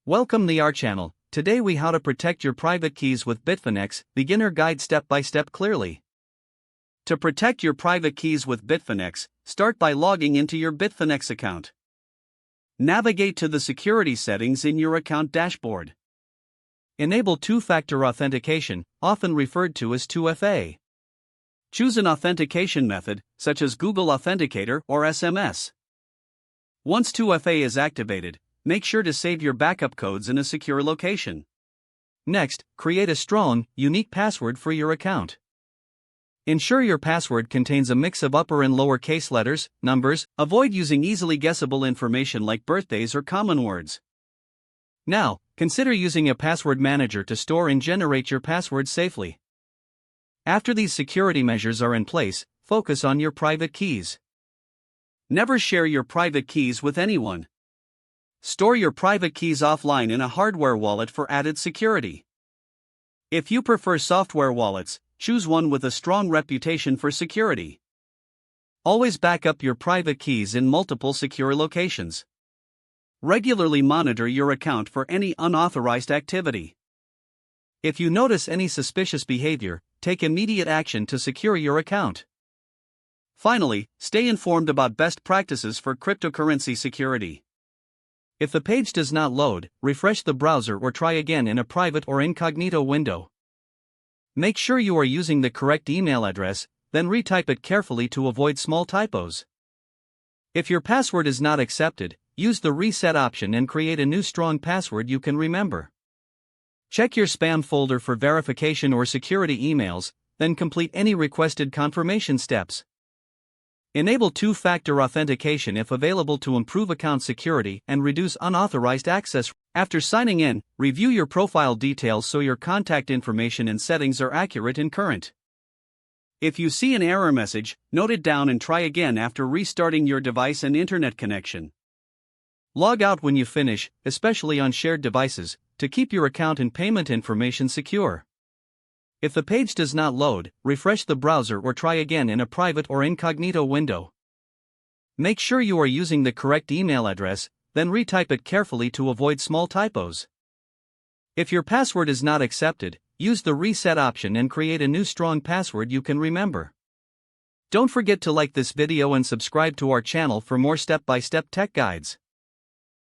Welcome to our channel. Today we how to protect your private keys with Bitfinex, beginner guide step by step clearly. To protect your private keys with Bitfinex, start by logging into your Bitfinex account. Navigate to the security settings in your account dashboard. Enable two-factor authentication, often referred to as 2FA. Choose an authentication method, such as Google Authenticator or SMS. Once 2FA is activated, make sure to save your backup codes in a secure location. Next, create a strong, unique password for your account. Ensure your password contains a mix of upper and lower case letters, numbers. Avoid using easily guessable information like birthdays or common words. Now, consider using a password manager to store and generate your password safely. After these security measures are in place, focus on your private keys. Never share your private keys with anyone. Store your private keys offline in a hardware wallet for added security. If you prefer software wallets, choose one with a strong reputation for security. Always back up your private keys in multiple secure locations. Regularly monitor your account for any unauthorized activity. If you notice any suspicious behavior, take immediate action to secure your account. Finally, stay informed about best practices for cryptocurrency security. If the page does not load, refresh the browser or try again in a private or incognito window. Make sure you are using the correct email address, then retype it carefully to avoid small typos. If your password is not accepted, use the reset option and create a new strong password you can remember. Check your spam folder for verification or security emails, then complete any requested confirmation steps. Enable two-factor authentication if available to improve account security and reduce unauthorized access. After signing in, review your profile details so your contact information and settings are accurate and current. If you see an error message, note it down and try again after restarting your device and internet connection. Log out when you finish, especially on shared devices, to keep your account and payment information secure. If the page does not load, refresh the browser or try again in a private or incognito window. Make sure you are using the correct email address, then retype it carefully to avoid small typos. If your password is not accepted, use the reset option and create a new strong password you can remember. Don't forget to like this video and subscribe to our channel for more step-by-step tech guides.